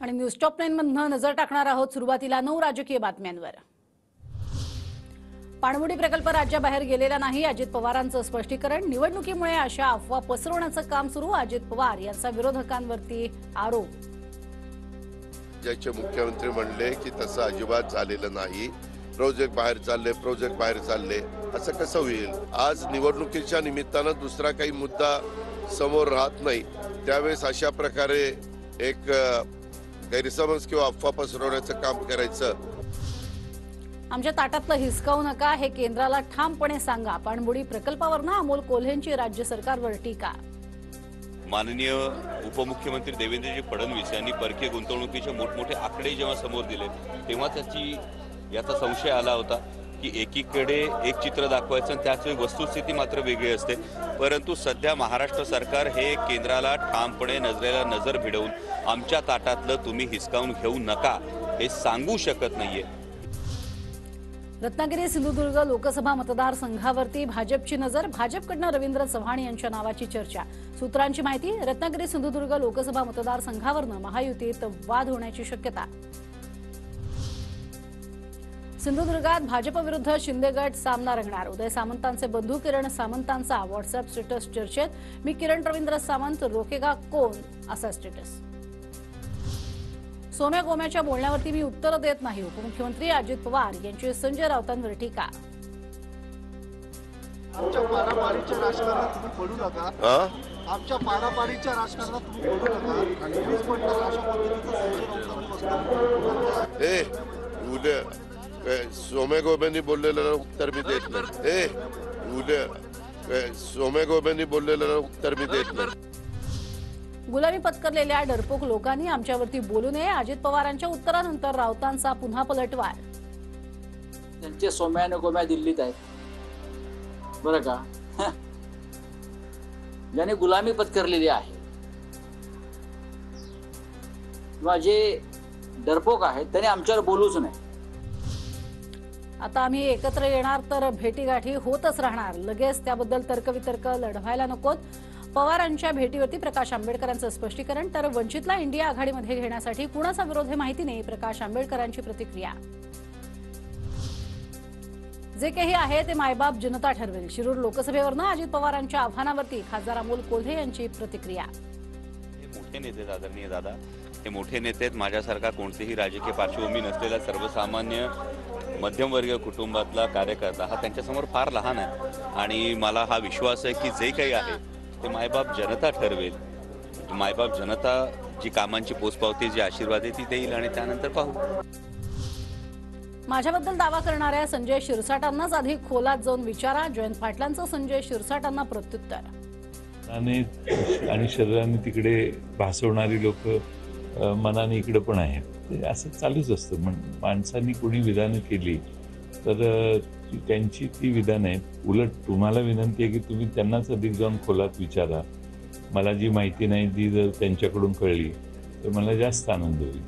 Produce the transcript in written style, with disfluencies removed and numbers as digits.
आणि news top 9 मधनं नजर टाकणार आहोत सुरुवातीला 9 राजकीय बातम्यांवर। पाणबुडी प्रकल्प राज्याबाहेर गेलेला नाही, अजित पवारांचं स्पष्टीकरण। निवडणुकीमुळे अशा अफवा पसरवण्याचं काम सुरू, अजित पवार यांचा विरोधकांवरती आरोप। राज्याचे मुख्यमंत्री म्हणले की तसं अजिबात झालेलं नाही, प्रोजेक्ट बाहेर चालले, असं कसं होईल? आज निवडणुकीच्या निमित्तानं दुसरा काही मुद्दा समोर राहत नाही, त्यावेळेस अशा प्रकारे एक गैरसमज किंवा अफवा पसरवण्याचं काम करायचं। आमच्या ताटातलं हिसकावू नका, हे केंद्राला ठामपणे सांगा। पाणबुडी प्रकल्पावरनं अमोल कोल्हेंची राज्य सरकारवर टीका। माननीय उपमुख्यमंत्री देवेंद्रजी फडणवीस यांनी परकीय गुंतवणुकीचे मोठमोठे आकडे जेव्हा समोर दिले तेव्हा याचा संशय आला होता की एकीकडे एक चित्र दाखवायचं आणि त्याची वस्तुस्थिती मात्र वेगळी असते। परंतु सध्या महाराष्ट्र सरकार हे केंद्राला ठामपणे नजरेला नजर भिडवून आमच्या ताटातलं तुम्ही हिसकावून घेऊ नका हे सांगू शकत नाहीये। रत्नागिरी सिंधुदुर्ग लोकसभा मतदारसंघावरती भाजपची नजर। भाजपकडनं रवींद्र चव्हाण यांच्या नावाची चर्चा। सूत्रांची माहिती, रत्नागिरी सिंधुदुर्ग लोकसभा मतदारसंघावरनं महायुतीत वाद होण्याची शक्यता। सिंधुदुर्गात भाजप विरुद्ध शिंदे गट सामना रंगणार। उदय सामंतांचे बंधू किरण सामंतांचा व्हॉट्सअप स्टेटस चर्चेत। मी किरण रवींद्र सामंत, रोकेगा कोण असा स्टेटस। सोम्या गोम्याच्या बोलण्यावरती मी उत्तर देत नाही, उपमुख्यमंत्री अजित पवार यांची संजय राऊतांवर टीका। आमच्या पारापारीच्या राजकारणात तुम्ही पडू नका, आमच्या पारापारीच्या राजकारणात तुम्ही पडू नका। वीज मंडळ अशा पद्धतीचं संजय राऊतांनी ए उद्या सोम्या गोम्यांनी बोललेलं उत्तर मी देत नाही। उद्या सोम्या गोम्यांनी बोललेलं उत्तर मी देत नाही। गुलामी पत्करलेल्या डरपोक लोकांनी आमच्यावरती बोलू नये, अजित पवारांच्या उत्तरानंतर राऊतांचा पुन्हा पलटवार। त्यांचे सोम्या आणि गोम्या दिल्लीत आहेत बरं का, ज्याने गुलामी पत्करलेली आहे किंवा जे डरपोक आहेत त्याने आमच्यावर बोलूच नाही। आता आम्ही एकत्र येणार तर भेटीगाठी होतच राहणार, लगेच त्याबद्दल तर्कवितर्क लढवायला नकोत। पवारांच्या भेटीवरती प्रकाश आंबेडकरांचं स्पष्टीकरण। तर वंचितला इंडिया आघाडीमध्ये घेण्यासाठी कुणाचा विरोध हे माहिती नाही, प्रकाश आंबेडकरांची प्रतिक्रिया। जे काही आहे ते मायबाप जनता ठरवेल। शिरूर लोकसभेवरनं अजित पवारांच्या आव्हानावरती खासदार अमोल कोल्हे यांची प्रतिक्रिया। हे मोठे नेते आदरणीय दादा, हे मोठे नेते माझ्यासारखा कोणतेही राजकीय पार्श्वभूमी नसलेला सर्वसामान्य मध्यमवर्गीय कुटुंबातला कार्यकर्ता हा त्यांच्यासमोर फार लहान आहे आणि मला हा विश्वास आहे की जे काही आहे ते मायबाप जनता ठरवेल। मायबाप जनता जी कामांची पोचपावती, जी आशीर्वाद आहे ती देईल आणि त्यानंतर पाहू। माझ्याबद्दल दावा करणाऱ्या संजय शिरसाटांनाच आधी खोलात जाऊन विचारा, जयंत पाटलांचं संजय शिरसाटांना प्रत्युत्तर। आणि शरीराने तिकडे भासवणारी लोक मनाने इकडे पण आहेत, असं चालूच असतं। माणसांनी कोणी विधानं केली तर त्यांची ती विधान आहेत। उलट तुम्हाला विनंती आहे की तुम्ही त्यांनाच अधिक जाऊन खोलात विचारा। मला जी माहिती नाही ती जर त्यांच्याकडून कळली तर मला जास्त आनंद होईल।